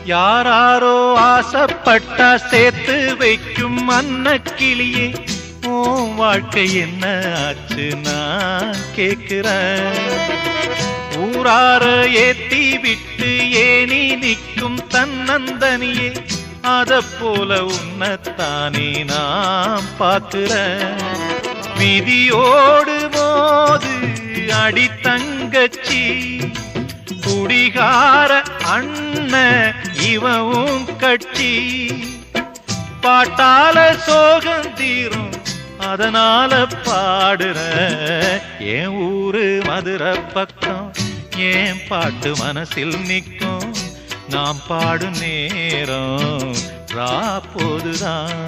யாராரோ ஆசைப்பட்டா சேர்த்து வைக்கும் அன்னக்கிளியே, உன் வாழ்க்கை என்ன ஆச்சு நான் கேக்குறேன். ஊரார ஏத்தி விட்டு ஏனி நிற்கும் தன்னந்தனியே, அத போல உன்னத்தானே நான் பார்க்கிறேன். விதியோடு மோது அடி தங்கச்சி, குடிகார அண்ணன் இவவும் கட்சி. பாட்டால சோகம் தீரும் அதனால பாடுற, என் ஊரு மதுரை பக்கம் ஏன் பாட்டு மனசில் நிற்கும். நாம் பாடும் நேரம் ராப்போதுதான்.